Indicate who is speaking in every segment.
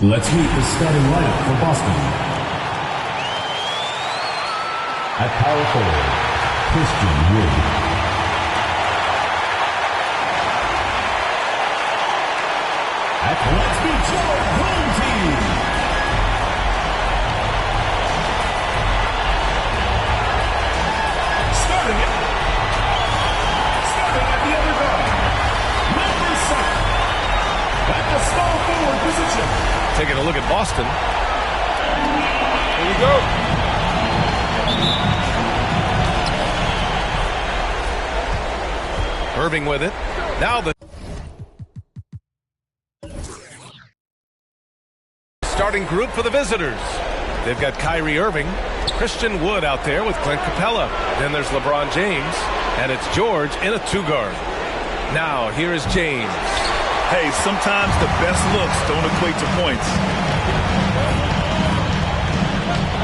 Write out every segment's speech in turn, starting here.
Speaker 1: Let's meet the starting lineup for Boston. At power forward, Christian Wood. Let's meet your home team. Starting at the other guard, number 7, at the small forward position.
Speaker 2: Taking a look at Boston. Here we go. Irving with it. Now the starting group for the visitors. They've got Kyrie Irving, Christian Wood out there with Clint Capella. Then there's LeBron James, and it's George in a 2-guard. Now here is James.
Speaker 3: Hey, sometimes the best looks don't equate to points.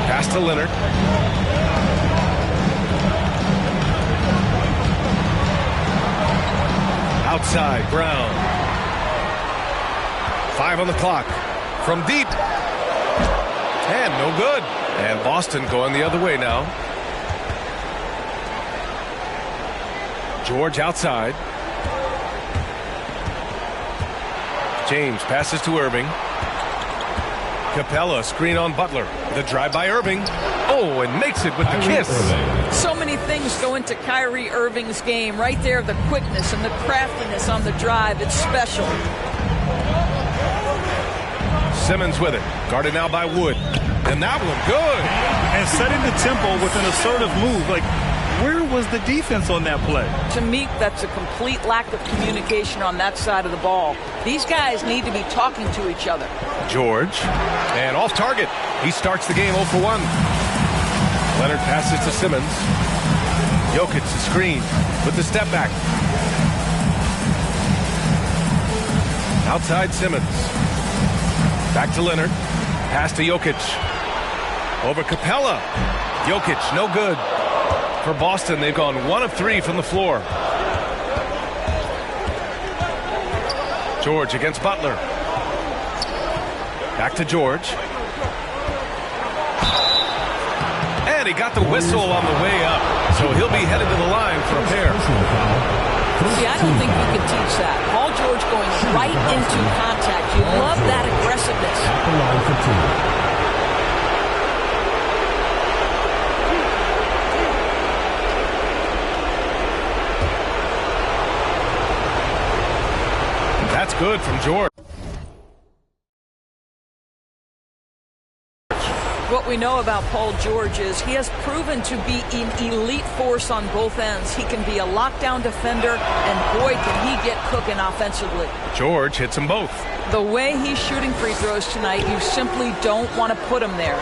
Speaker 2: Pass to Leonard. Outside, Brown. 5 on the clock. From deep. And no good. And Boston going the other way now. George outside. James passes to Irving. Capella screen on Butler. The drive by Irving. Oh, and makes it with the kiss.
Speaker 4: So many things go into Kyrie Irving's game. Right there, the quickness and the craftiness on the drive. It's special.
Speaker 2: Simmons with it. Guarded now by Wood. And that one, good.
Speaker 3: And setting the tempo with an assertive move. Like, where was the defense on that play?
Speaker 4: To me, that's a complete lack of communication on that side of the ball. These guys need to be talking to each other.
Speaker 2: George. And off target. He starts the game 0 for 1. Leonard passes to Simmons. Jokic the screen with the step back. Outside Simmons. Back to Leonard. Pass to Jokic. Over Capella. Jokic, no good. For Boston, they've gone 1 of 3 from the floor. George against Butler. Back to George. And he got the whistle on the way up. So he'll be headed to the line for a pair.
Speaker 4: See, I don't think you can teach that. Paul George going right into contact. You love that aggressiveness.
Speaker 1: At the line for 2.
Speaker 2: That's good from George.
Speaker 4: What we know about Paul George is he has proven to be an elite force on both ends. He can be a lockdown defender, and boy, can he get cooking offensively.
Speaker 2: George hits them both.
Speaker 4: The way he's shooting free throws tonight, you simply don't want to put him there.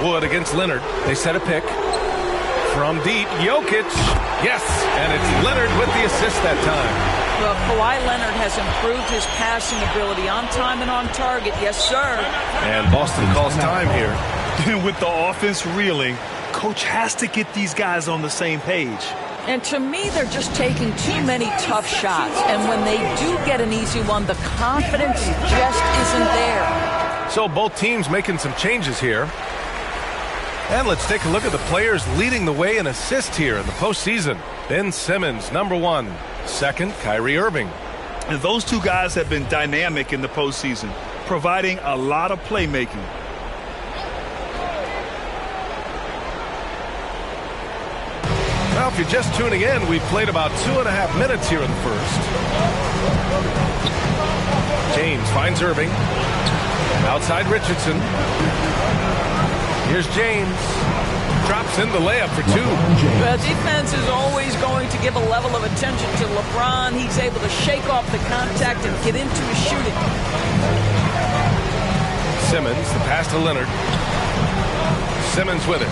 Speaker 2: Wood against Leonard. They set a pick. From deep, Jokic. Yes, and it's Leonard with the assist that time.
Speaker 4: Well, Kawhi Leonard has improved his passing ability on time and on target. Yes, sir.
Speaker 2: And Boston calls time here.
Speaker 3: With the offense reeling, coach has to get these guys on the same page.
Speaker 4: And to me, they're just taking too many tough shots. And when they do get an easy one, the confidence just isn't there.
Speaker 2: So both teams making some changes here. And let's take a look at the players leading the way in assists here in the postseason. Ben Simmons, number 1. Second, Kyrie Irving.
Speaker 3: And those two guys have been dynamic in the postseason, providing a lot of playmaking.
Speaker 2: Well, if you're just tuning in, we've played about 2.5 minutes here in the first. James finds Irving. Outside Richardson. Here's James. Drops in the layup for 2.
Speaker 4: The defense is always going to give a level of attention to LeBron. He's able to shake off the contact and get into his shooting.
Speaker 2: Simmons, the pass to Leonard. Simmons with it.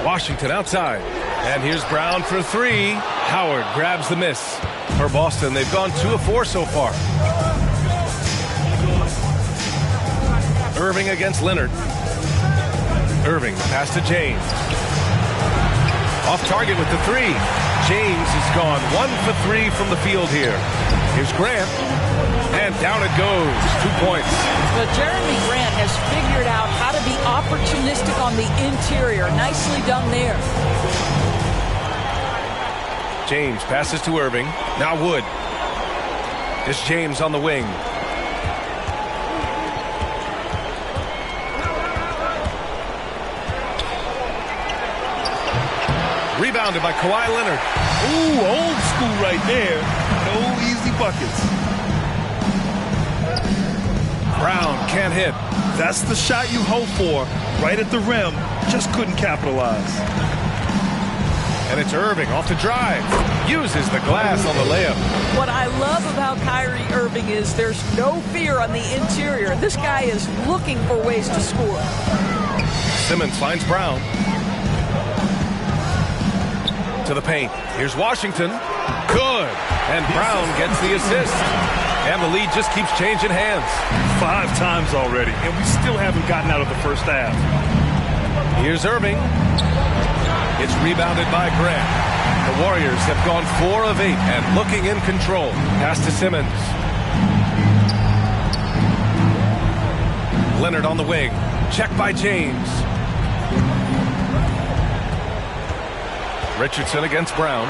Speaker 2: Washington outside. And here's Brown for 3. Howard grabs the miss. For Boston, they've gone 2 of 4 so far. Irving against Leonard. Irving, pass to James. Off target with the three. James has gone 1 for 3 from the field here. Here's Grant. And down it goes. 2 points.
Speaker 4: But Jeremy Grant has figured out how to be opportunistic on the interior. Nicely done there.
Speaker 2: James passes to Irving. Now Wood. It's James on the wing. Rebounded by Kawhi Leonard.
Speaker 3: Ooh, old school right there. No easy buckets.
Speaker 2: Brown can't hit.
Speaker 3: That's the shot you hope for. Right at the rim. Just couldn't capitalize.
Speaker 2: And it's Irving off the drive. Uses the glass on the layup.
Speaker 4: What I love about Kyrie Irving is there's no fear on the interior. This guy is looking for ways to score.
Speaker 2: Simmons finds Brown. To the paint. Here's Washington. Good. And Brown gets the assist. And the lead just keeps changing hands.
Speaker 3: 5 times already, and we still haven't gotten out of the first half.
Speaker 2: Here's Irving. It's rebounded by Grant. The Warriors have gone 4 of 8 and looking in control. Pass to Simmons. Leonard on the wing. Check by James. Richardson against Brown.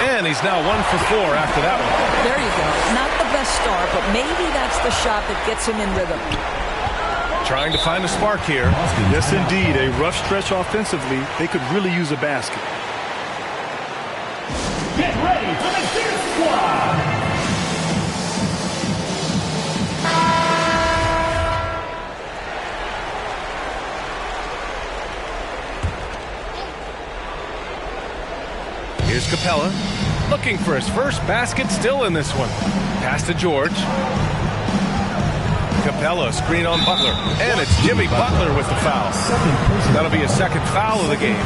Speaker 2: And he's now 1 for 4 after that one.
Speaker 4: There you go. Not the best start, but maybe that's the shot that gets him in rhythm.
Speaker 2: Trying to find a spark here.
Speaker 3: Yes, indeed. A rough stretch offensively. They could really use a basket.
Speaker 1: Get ready for the Fierce Squad.
Speaker 2: Here's Capella. Looking for his first basket, still in this one. Pass to George. Capella, screen on Butler. And it's Jimmy Butler with the foul. That'll be his second foul of the game.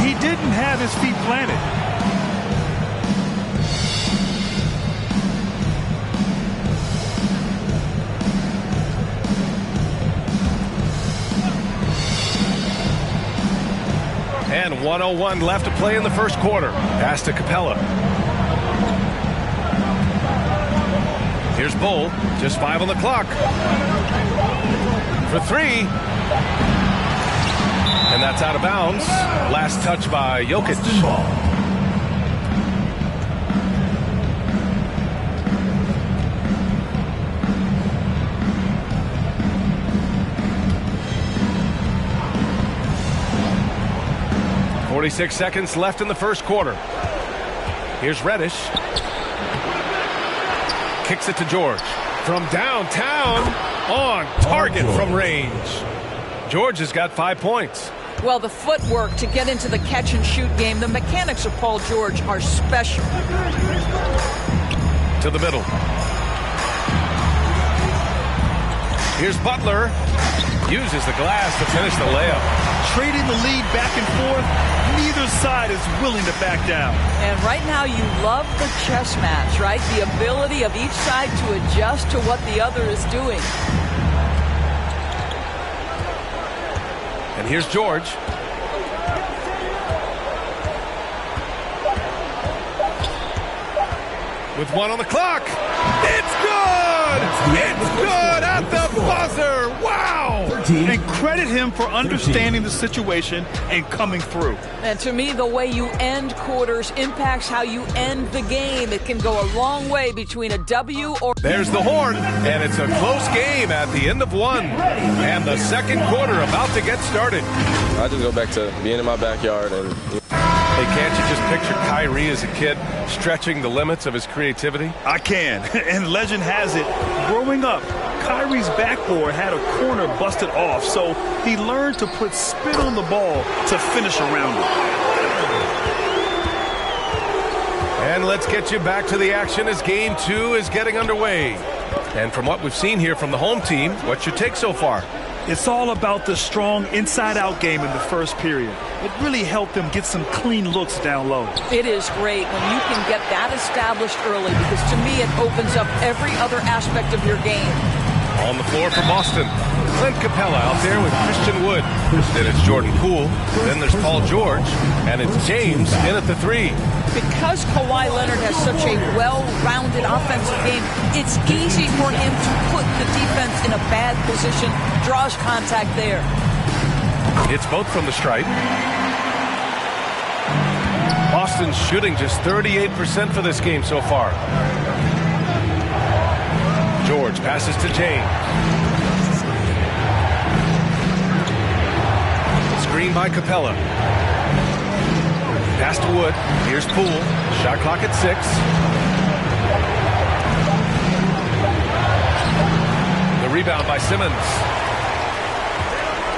Speaker 3: He didn't have his feet planted.
Speaker 2: And 1:01 left to play in the first quarter. Pass to Capella. Here's Bull. Just 5 on the clock. For 3. And that's out of bounds. Last touch by Jokic. 46 seconds left in the first quarter. Here's Reddish. Kicks it to George. From downtown, on target from range. George has got 5 points.
Speaker 4: Well, the footwork to get into the catch-and-shoot game, the mechanics of Paul George are special.
Speaker 2: To the middle. Here's Butler. Uses the glass to finish the layup.
Speaker 3: Trading the lead back and forth. Neither side is willing to back down.
Speaker 4: And right now you love the chess match, right? The ability of each side to adjust to what the other is doing.
Speaker 2: And here's George. With 1 on the clock. It's good! It's good at the buzzer! Wow!
Speaker 3: And credit him for understanding the situation and coming through.
Speaker 4: And to me, the way you end quarters impacts how you end the game. It can go a long way between a W or...
Speaker 2: There's the horn, and it's a close game at the end of 1. And the second quarter about to get started.
Speaker 5: I just go back to being in my backyard and...
Speaker 2: Hey, can't you just picture Kyrie as a kid stretching the limits of his creativity?
Speaker 3: I can. And legend has it, growing up, Kyrie's backboard had a corner busted off, so he learned to put spin on the ball to finish around it.
Speaker 2: And let's get you back to the action as game 2 is getting underway. And from what we've seen here from the home team, what's your take so far?
Speaker 3: It's all about the strong inside-out game in the first period. It really helped them get some clean looks down low.
Speaker 4: It is great when you can get that established early because to me it opens up every other aspect of your game.
Speaker 2: On the floor for Boston, Clint Capella out there with Christian Wood. Then it's Jordan Poole. Then there's Paul George. And it's James in at the 3.
Speaker 4: Because Kawhi Leonard has such a well-rounded offensive game, it's easy for him to put the defense in a bad position, draws contact there.
Speaker 2: It's both from the stripe. Boston's shooting just 38% for this game so far. George passes to James. Screen by Capella. Pass to Wood. Here's Poole. Shot clock at 6. The rebound by Simmons.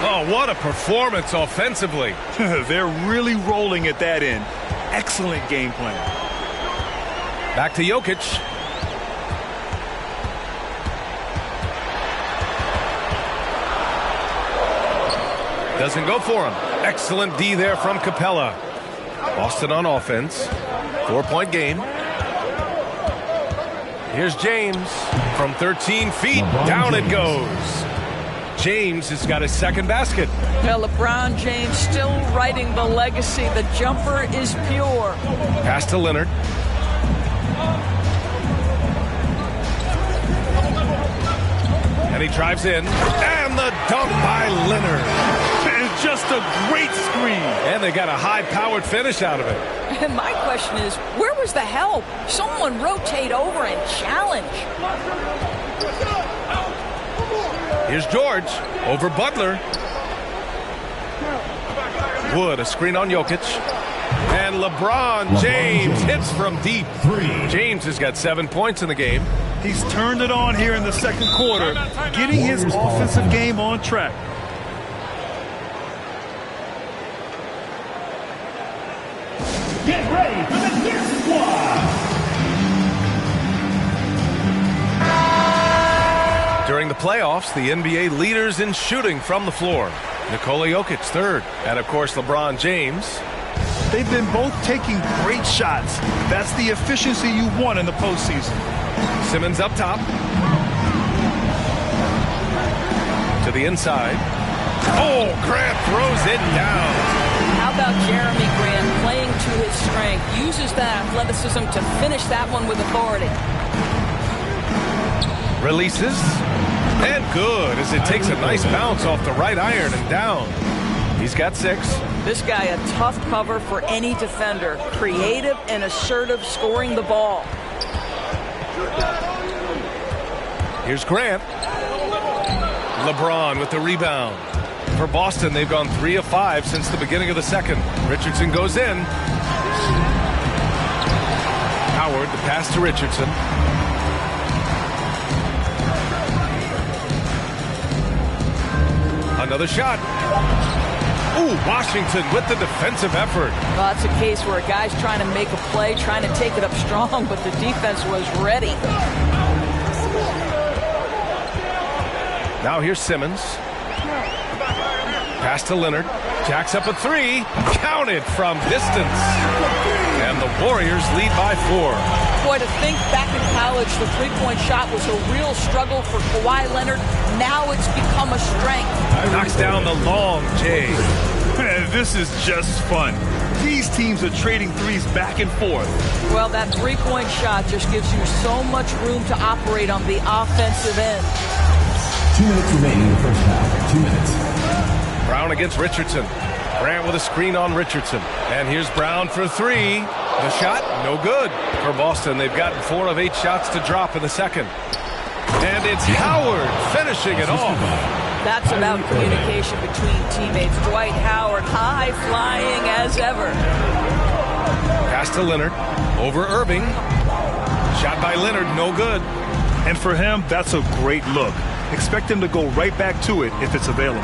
Speaker 2: Oh, what a performance offensively.
Speaker 3: They're really rolling at that end. Excellent game plan.
Speaker 2: Back to Jokic. Doesn't go for him. Excellent D there from Capella. Boston on offense. 4-point game. Here's James from 13 feet. Down it goes. James has got his second basket.
Speaker 4: Well, LeBron James still writing the legacy. The jumper is pure.
Speaker 2: Pass to Leonard. And he drives in. And the dunk by Leonard.
Speaker 3: And just a great screen.
Speaker 2: And they got a high-powered finish out of it.
Speaker 4: And my question is, where was the help? Someone rotate over and challenge.
Speaker 2: Here's George over Butler. Wood, a screen on Jokic. And LeBron James hits from deep. James has got 7 points in the game.
Speaker 3: He's turned it on here in the second quarter, getting his offensive game on track.
Speaker 1: Get ready for the Gear Squad.
Speaker 2: During the playoffs, the NBA leaders in shooting from the floor. Nikola Jokic, 3rd. And, of course, LeBron James.
Speaker 3: They've been both taking great shots. That's the efficiency you want in the postseason.
Speaker 2: Simmons up top. To the inside. Oh, Grant throws it down.
Speaker 4: How about Jeremy Grant playing to his strength? Uses that athleticism to finish that one with authority.
Speaker 2: Releases. And good as it takes a nice bounce off the right iron and down. He's got 6.
Speaker 4: This guy a tough cover for any defender. Creative and assertive scoring the ball.
Speaker 2: Here's Grant. LeBron with the rebound. For Boston, they've gone 3 of 5 since the beginning of the second. Richardson goes in. Howard, the pass to Richardson. Another shot. Ooh, Washington with the defensive effort.
Speaker 4: Well, that's a case where a guy's trying to make a play, trying to take it up strong, but the defense was ready.
Speaker 2: Now here's Simmons. Pass to Leonard. Jacks up a 3. Counted from distance. And the Warriors lead by 4.
Speaker 4: Boy, to think back in college, the three-point shot was a real struggle for Kawhi Leonard. Now it's become a strength.
Speaker 2: Knocks down the long J.
Speaker 3: Man, this is just fun. These teams are trading threes back and forth.
Speaker 4: Well, that three-point shot just gives you so much room to operate on the offensive end.
Speaker 6: 2 minutes remaining in the first half. 2 minutes.
Speaker 2: Brown against Richardson. Grant with a screen on Richardson. And here's Brown for 3. The shot, no good. For Boston, they've gotten 4 of 8 shots to drop in the second. And it's Howard finishing it off.
Speaker 4: That's about communication between teammates. Dwight Howard, high flying as ever.
Speaker 2: Pass to Leonard. Over Irving. Shot by Leonard, no good.
Speaker 3: And for him, that's a great look. Expect him to go right back to it if it's available.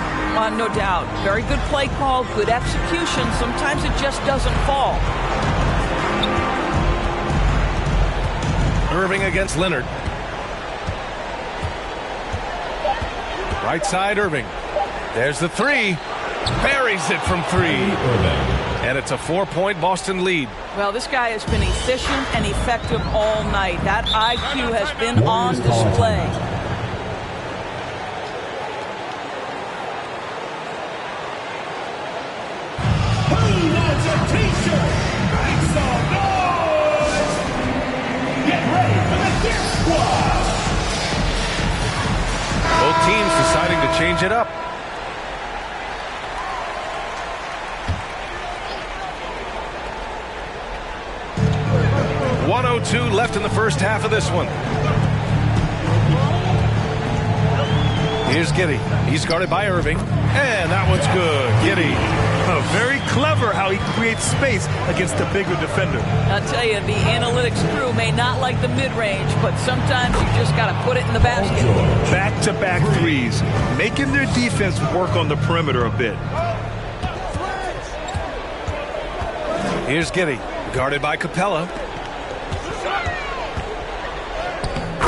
Speaker 4: No doubt. Very good play call, good execution. Sometimes it just doesn't fall.
Speaker 2: Irving against Leonard. Right side, Irving. There's the 3. Buries it from 3. And it's a 4-point Boston lead.
Speaker 4: Well, this guy has been efficient and effective all night. That IQ has been on display.
Speaker 1: Who wants a
Speaker 2: teams deciding to change it up. .102 left in the first half of this one. Here's Giddey. He's guarded by Irving. And that one's good. Giddey.
Speaker 3: Very clever how he creates space against the bigger defender.
Speaker 4: I'll tell you, the analytics crew may not like the mid-range, but sometimes you just got to put it in the basket.
Speaker 3: Back-to-back threes, making their defense work on the perimeter a bit.
Speaker 2: Here's Giddey, guarded by Capella.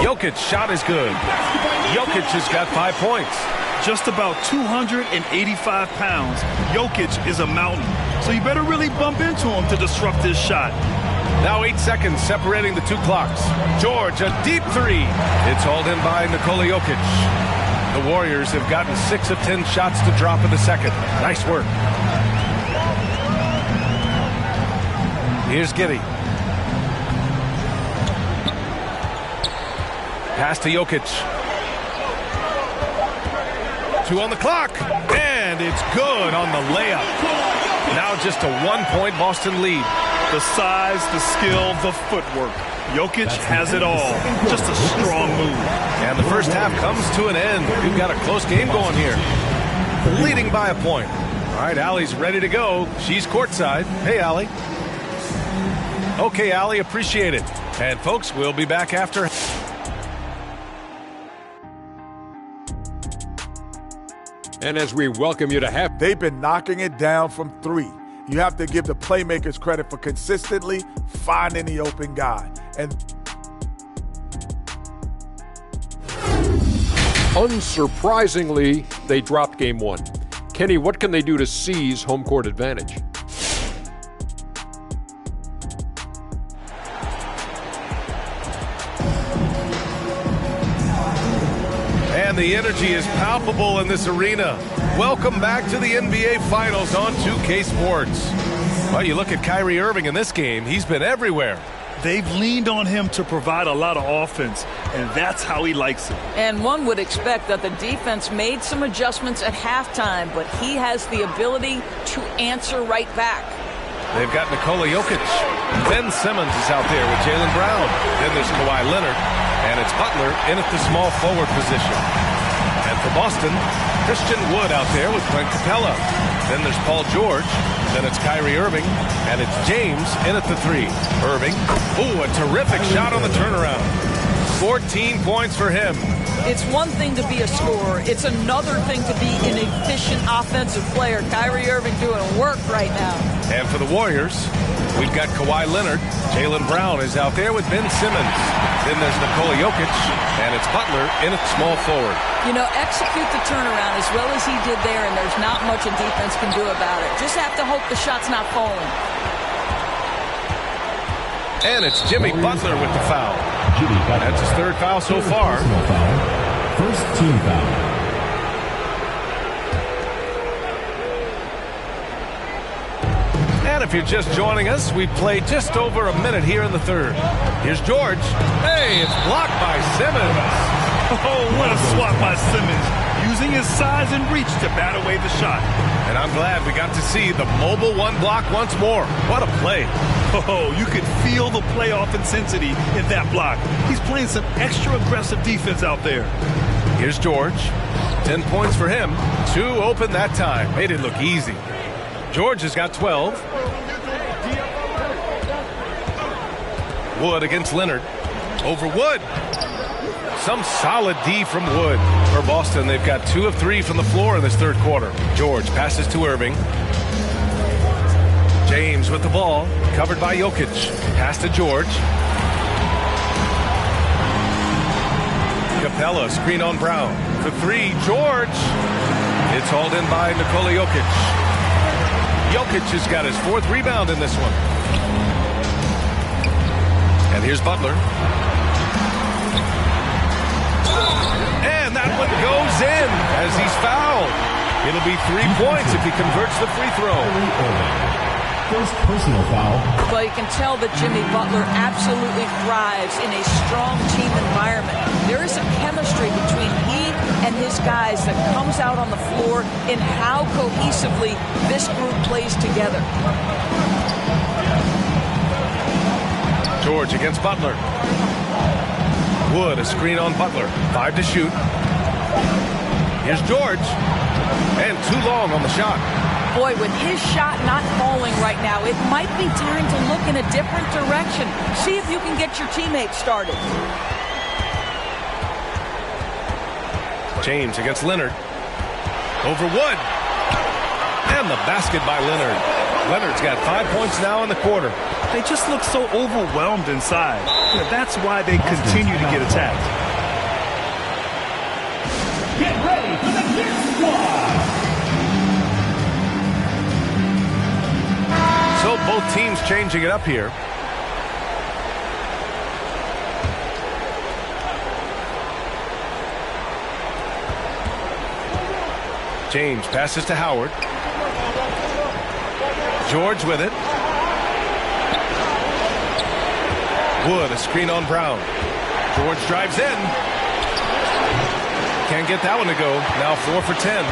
Speaker 2: Jokic's shot is good. Jokic has got 5 points.
Speaker 3: Just about 285 pounds. Jokic is a mountain, so you better really bump into him to disrupt his shot.
Speaker 2: Now 8 seconds separating the two clocks. George, a deep three. It's hauled in by Nikola Jokic. The Warriors have gotten 6 of 10 shots to drop in the second. Nice work. Here's Giddey. Pass to Jokic. 2 on the clock, and it's good on the layup. Now just a 1-point Boston lead.
Speaker 3: The size, the skill, the footwork. Jokic has it all. Just a strong move.
Speaker 2: And the first half comes to an end. We've got a close game going here. Leading by a point. All right, Allie's ready to go. She's courtside. Hey, Allie. Okay, Allie, appreciate it. And folks, we'll be back after.
Speaker 7: And as we welcome you to half,
Speaker 8: they've been knocking it down from 3. You have to give the playmakers credit for consistently finding the open guy. And
Speaker 7: unsurprisingly, they dropped game 1. Kenny, what can they do to seize home court advantage?
Speaker 2: And the energy is palpable in this arena. Welcome back to the NBA Finals on 2K Sports. Well, you look at Kyrie Irving in this game, he's been everywhere.
Speaker 3: They've leaned on him to provide a lot of offense, and that's how he likes it.
Speaker 4: And one would expect that the defense made some adjustments at halftime, but he has the ability to answer right back.
Speaker 2: They've got Nikola Jokic. Ben Simmons is out there with Jaylen Brown. Then there's Kawhi Leonard. And it's Butler in at the small forward position. And for Boston, Christian Wood out there with Clint Capella. Then there's Paul George. Then it's Kyrie Irving. And it's James in at the 3. Irving. Ooh, a terrific shot on the turnaround. 14 points for him.
Speaker 4: It's one thing to be a scorer. It's another thing to be an efficient offensive player. Kyrie Irving doing work right now.
Speaker 2: And for the Warriors, we've got Kawhi Leonard. Jaylen Brown is out there with Ben Simmons. Then there's Nikola Jokic, and it's Butler in at small forward.
Speaker 4: You know, execute the turnaround as well as he did there, and there's not much a defense can do about it. Just have to hope the shot's not falling.
Speaker 2: And it's Jimmy Butler with the foul. That's his 3rd foul so far.
Speaker 6: First team foul.
Speaker 2: And if you're just joining us, we played just over a minute here in the 3rd. Here's George. Hey, it's blocked by Simmons.
Speaker 3: Oh, what a swat by Simmons, using his size and reach to bat away the shot.
Speaker 2: And I'm glad we got to see the mobile 1 block once more. What a play.
Speaker 3: Oh, you could feel the playoff intensity in that block. He's playing some extra aggressive defense out there.
Speaker 2: Here's George. 10 points for him. 2 open that time. Made it look easy. George has got 12. Wood against Leonard. Over Wood. Some solid D from Wood. For Boston, they've got 2 of 3 from the floor in this 3rd quarter. George passes to Irving. James with the ball. Covered by Jokic. Pass to George. Capella, screen on Brown. For 3, George. It's hauled in by Nikola Jokic. Jokic has got his 4th rebound in this one. And here's Butler. And that one goes in as he's fouled. It'll be 3 points if he converts the free throw.
Speaker 6: First personal foul.
Speaker 4: Well, you can tell that Jimmy Butler absolutely thrives in a strong team environment. There is a chemistry between he and his guys that comes out on the floor in how cohesively this group plays together.
Speaker 2: George against Butler. Wood, a screen on Butler. 5 to shoot. Here's George. And too long on the shot.
Speaker 4: Boy, with his shot not falling right now, it might be time to look in a different direction. See if you can get your teammates started.
Speaker 2: James against Leonard. Over Wood. And the basket by Leonard. Leonard's got 5 points now in the quarter.
Speaker 3: They just look so overwhelmed inside. That's why they continue to get attacked.
Speaker 1: Get ready for the Kick Squad.
Speaker 2: So both teams changing it up here. James passes to Howard. George with it. Wood, a screen on Brown. George drives in. Can't get that one to go. Now 4 for 10.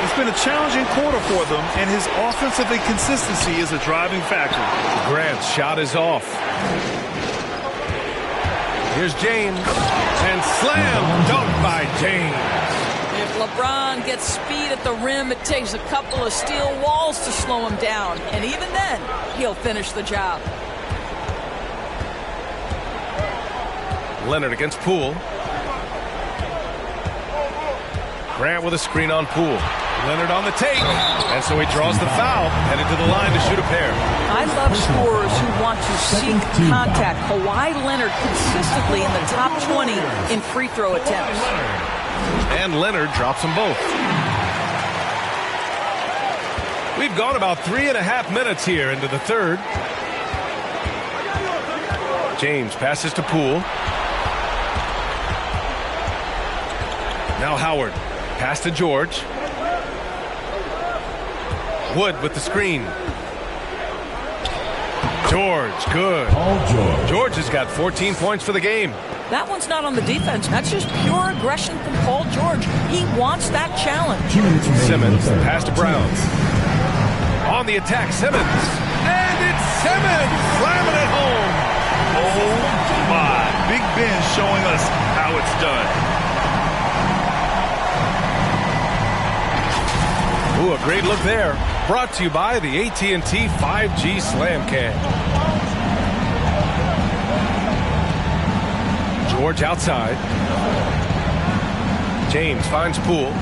Speaker 3: It's been a challenging quarter for them, and his offensive inconsistency is a driving factor.
Speaker 2: Grant's shot is off. Here's James. And slam dunk by James.
Speaker 4: If LeBron gets speed at the rim, it takes a couple of steel walls to slow him down. And even then, he'll finish the job.
Speaker 2: Leonard against Poole. Grant with a screen on Poole. Leonard on the take. And so he draws the foul, headed to the line to shoot a pair.
Speaker 4: I love scorers who want to seek contact. Kawhi Leonard consistently in the top 20 in free throw attempts.
Speaker 2: And Leonard drops them both. We've gone about 3.5 minutes here into the third. James passes to Poole. Now Howard. Pass to George. Wood with the screen. George, good. George has got 14 points for the game.
Speaker 4: That one's not on the defense. That's just pure aggression from Paul George. He wants that challenge.
Speaker 2: Simmons, pass to Brown. On the attack, Simmons. And it's Simmons slamming it home.
Speaker 3: Oh, my. Big Ben showing us how it's done.
Speaker 2: Ooh, a great look there. Brought to you by the AT&T 5G Slam Cam. George outside. James finds Poole.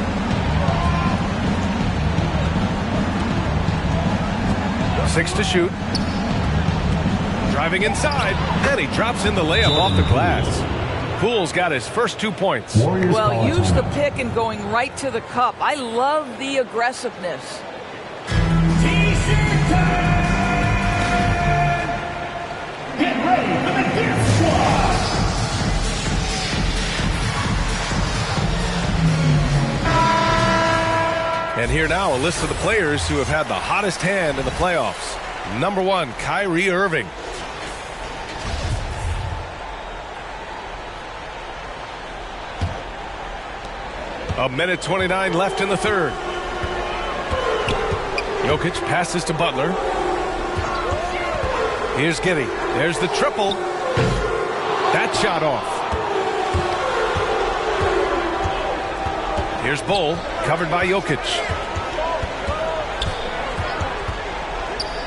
Speaker 2: Six to shoot. Driving inside. And he drops in the layup off the glass. Poole's got his first 2 points.
Speaker 4: Well, use the pick and going right to the cup. I love the aggressiveness.
Speaker 1: T-shirt time! Get ready for the Kick Squad.
Speaker 2: And here now, a list of the players who have had the hottest hand in the playoffs. Number 1, Kyrie Irving. A minute 29 left in the third. Jokic passes to Butler. Here's Giddey. There's the triple. That shot off. Here's Bull, covered by Jokic.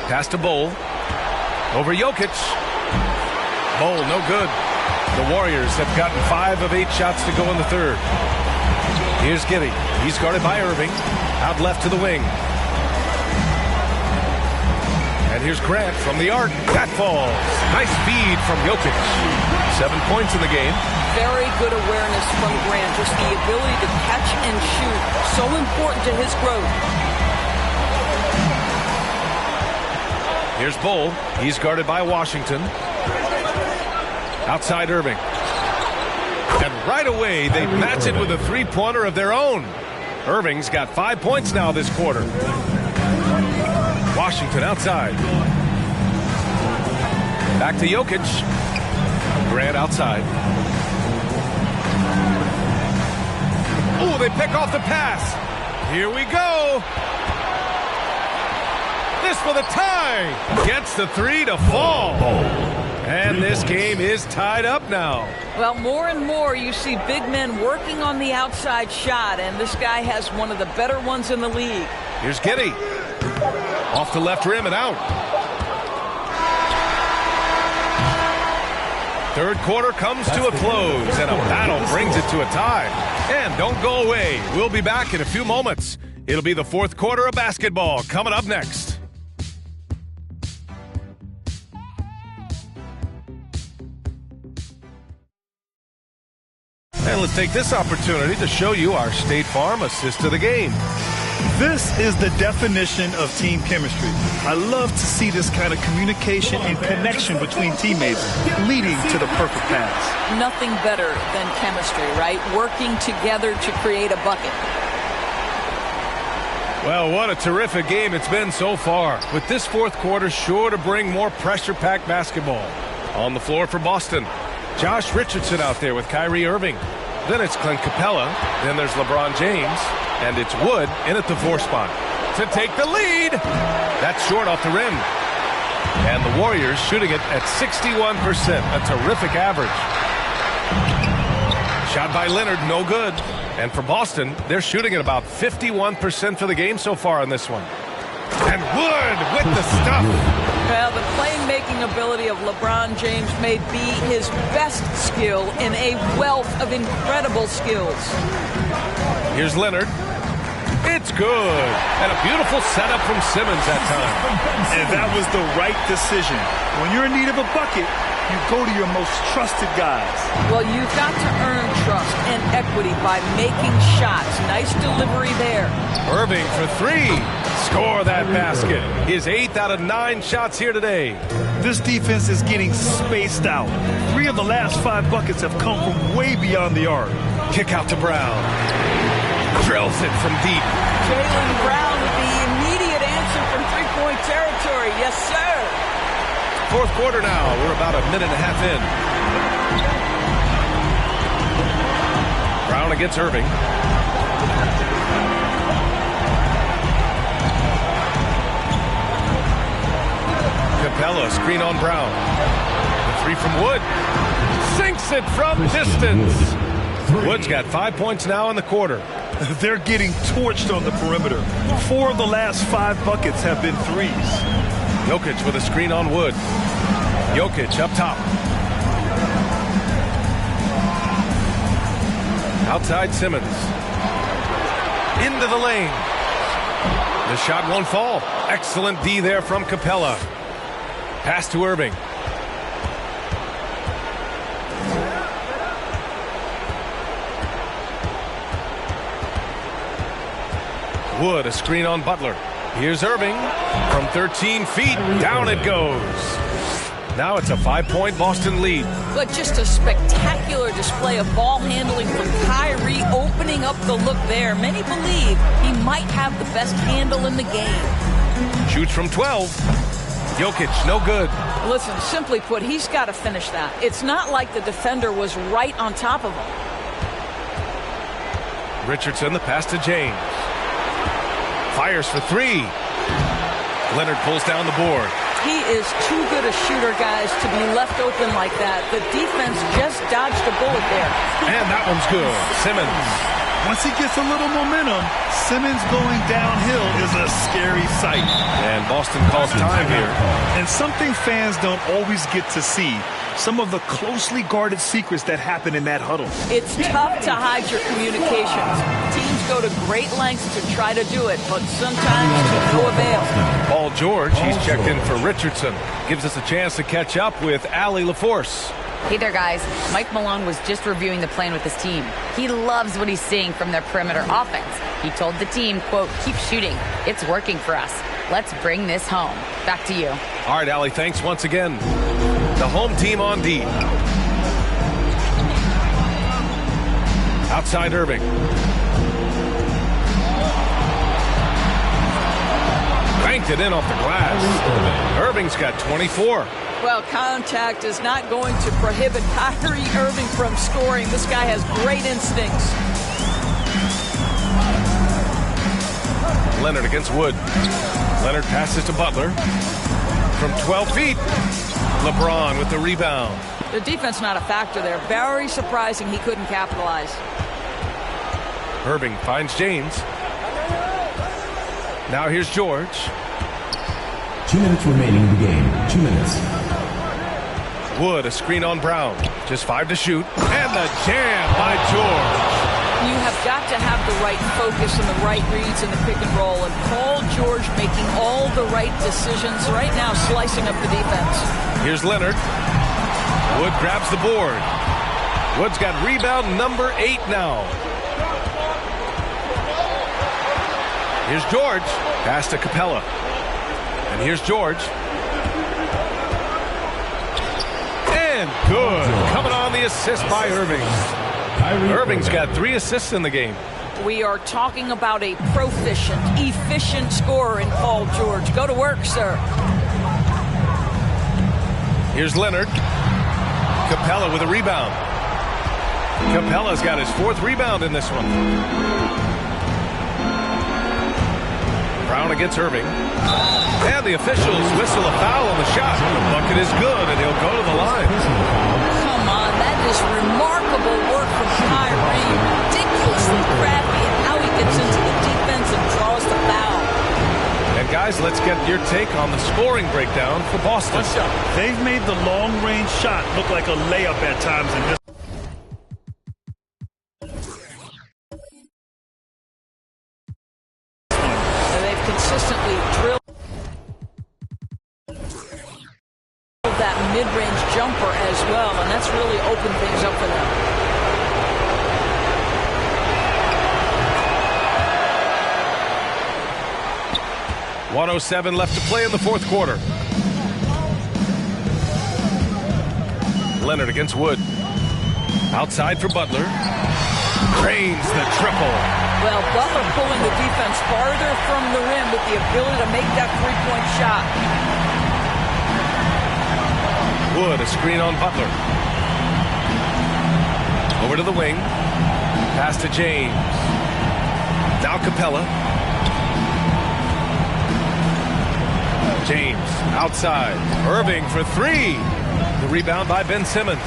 Speaker 2: Pass to Bull. Over Jokic. Bull, no good. The Warriors have gotten 5 of 8 shots to go in the third. Here's Giddey. He's guarded by Irving. Out left to the wing. And here's Grant from the arc. That falls. Nice feed from Jokic. 7 points in the game.
Speaker 4: Very good awareness from Grant. Just the ability to catch and shoot. So important to his growth.
Speaker 2: Here's Bull. He's guarded by Washington. Outside Irving. And right away, they match it with a three-pointer of their own. Irving's got 5 points now this quarter. Washington outside. Back to Jokic. Grant outside. Oh, they pick off the pass. Here we go. This for the tie. Gets the three to fall. And this game is tied up now.
Speaker 4: Well, more and more you see big men working on the outside shot, and this guy has one of the better ones in the league.
Speaker 2: Here's Giddey. Off the left rim and out. Third quarter comes to a close, and a battle brings it to a tie. And don't go away. We'll be back in a few moments. It'll be the fourth quarter of basketball coming up next. And let's take this opportunity to show you our State Farm assist to the game.
Speaker 3: This is the definition of team chemistry. I love to see this kind of communication and connection between teammates leading to the perfect pass.
Speaker 4: Nothing better than chemistry, right? Working together to create a bucket.
Speaker 2: Well, what a terrific game it's been so far, with this fourth quarter sure to bring more pressure-packed basketball. On the floor for Boston, Josh Richardson out there with Kyrie Irving. Then it's Clint Capella. Then there's LeBron James. And it's Wood in at the 4 spot to take the lead. That's short off the rim. And the Warriors shooting it at 61%, a terrific average. Shot by Leonard, no good. And for Boston, they're shooting at about 51% for the game so far on this one. And Wood with the stuff.
Speaker 4: Well, the playmaking ability of LeBron James may be his best skill in a wealth of incredible skills.
Speaker 2: Here's Leonard. It's good. And a beautiful setup from Simmons that time.
Speaker 3: And that was the right decision. When you're in need of a bucket, you go to your most trusted guys.
Speaker 4: Well, you've got to earn trust and equity by making shots. Nice delivery there.
Speaker 2: Irving for 3. Score that basket. His 8th out of 9 shots here today.
Speaker 3: This defense is getting spaced out. 3 of the last 5 buckets have come from way beyond the arc.
Speaker 2: Kick out to Brown. Drills it from deep.
Speaker 4: Jaylen Brown with the immediate answer from three-point territory. Yes, sir.
Speaker 2: Fourth quarter now. We're about a minute and a half in. Brown against Irving. Capella, screen on Brown. The 3 from Wood. Sinks it from distance. Wood's got 5 points now in the quarter.
Speaker 3: They're getting torched on the perimeter. 4 of the last 5 buckets have been threes.
Speaker 2: Jokic with a screen on Wood. Jokic up top. Outside Simmons. Into the lane. The shot won't fall. Excellent D there from Capella. Pass to Irving. Wood, a screen on Butler. Here's Irving from 13 feet. Down it goes. Now it's a 5-point Boston lead.
Speaker 4: But just a spectacular display of ball handling from Kyrie, opening up the look there. Many believe he might have the best handle in the game.
Speaker 2: Shoots from 12. Jokic, no good.
Speaker 4: Listen, simply put, he's got to finish that. It's not like the defender was right on top of him.
Speaker 2: Richardson, the pass to James. Fires for 3. Leonard pulls down the board.
Speaker 4: He is too good a shooter, guys, to be left open like that. The defense just dodged a bullet there.
Speaker 2: And that one's good. Simmons.
Speaker 3: Once he gets a little momentum, Simmons going downhill is a scary sight.
Speaker 2: And Boston calls time here.
Speaker 3: And something fans don't always get to see. Some of the closely guarded secrets that happen in that huddle.
Speaker 4: It's tough to hide your communications. Teams go to great lengths to try to do it, but sometimes to no avail.
Speaker 2: Paul George, he's checked in for Richardson. Gives us a chance to catch up with Allie LaForce.
Speaker 9: Hey there, guys. Mike Malone was just reviewing the plan with his team. He loves what he's seeing from their perimeter offense. He told the team, quote, keep shooting. It's working for us. Let's bring this home. Back to you.
Speaker 2: All right, Allie, thanks once again. The home team on D. Outside Irving. Banked it in off the glass. Irving's got 24.
Speaker 4: Well, contact is not going to prohibit Kyrie Irving from scoring. This guy has great instincts.
Speaker 2: Leonard against Wood. Leonard passes to Butler. From 12 feet, LeBron with the rebound.
Speaker 4: The defense not a factor there. Very surprising he couldn't capitalize.
Speaker 2: Irving finds James. Now here's George.
Speaker 6: 2 minutes remaining in the game. 2 minutes.
Speaker 2: Wood, a screen on Brown. Just 5 to shoot. And the jam by George.
Speaker 4: You have got to have the right focus and the right reads in the pick and roll. And Paul George making all the right decisions right now, slicing up the defense.
Speaker 2: Here's Leonard. Wood grabs the board. Wood's got rebound number 8 now. Here's George. Pass to Capella. And here's George. And good. Coming on the assist by Irving. Irving's got 3 assists in the game.
Speaker 4: We are talking about a proficient, efficient scorer in Paul George. Go to work, sir.
Speaker 2: Here's Leonard. Capella with a rebound. Capella's got his 4th rebound in this one. Brown against Irving. And the officials whistle a foul on the shot. The bucket is good, and he'll go to the line.
Speaker 4: Come on, that is remarkable work from Kyrie. Ridiculously crafty in how he gets into the defense and draws the foul.
Speaker 2: And guys, let's get your take on the scoring breakdown for Boston.
Speaker 3: They've made the long-range shot look like a layup at times in this.
Speaker 4: They've consistently drilled that mid-range jumper as well, and that's really opened things up for them.
Speaker 2: .107 left to play in the 4th quarter. Leonard against Wood. Outside for Butler. Drains the triple.
Speaker 4: Well, Butler pulling the defense farther from the rim with the ability to make that three-point shot.
Speaker 2: Wood, a screen on Butler. Over to the wing. Pass to James. Now Capella. James outside. Irving for 3. The rebound by Ben Simmons.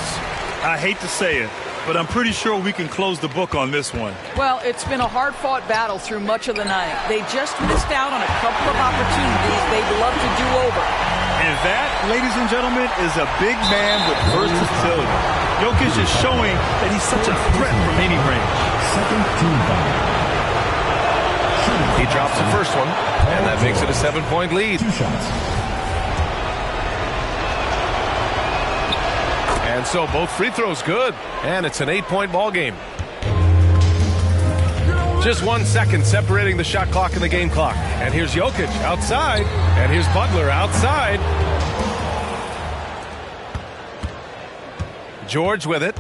Speaker 3: I hate to say it, but I'm pretty sure we can close the book on this one.
Speaker 4: Well, it's been a hard-fought battle through much of the night. They just missed out on a couple of opportunities they'd love to do over.
Speaker 3: And that, ladies and gentlemen, is a big man with versatility. Jokic is showing that he's such a threat from any range.
Speaker 6: Second team foul.
Speaker 2: He drops the first one, and that makes it a 7-point lead.
Speaker 6: 2 shots.
Speaker 2: And so both free throws good, and it's an 8-point ball game. Just 1 second separating the shot clock and the game clock. And here's Jokic outside, and here's Butler outside. George with it.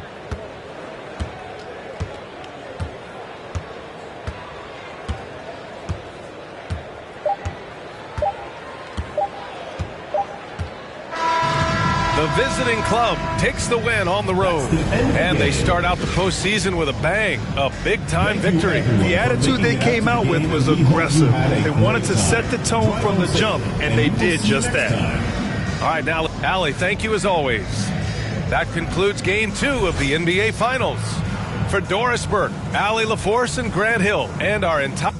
Speaker 2: The visiting club takes the win on the road, and they start out the postseason with a bang, a big-time victory.
Speaker 3: The attitude they came out with was aggressive. They wanted to set the tone from the jump, and they did just that.
Speaker 2: All right, now, Allie, thank you as always. That concludes Game 2 of the NBA Finals. For Doris Burke, Allie LaForce, and Grant Hill, and our entire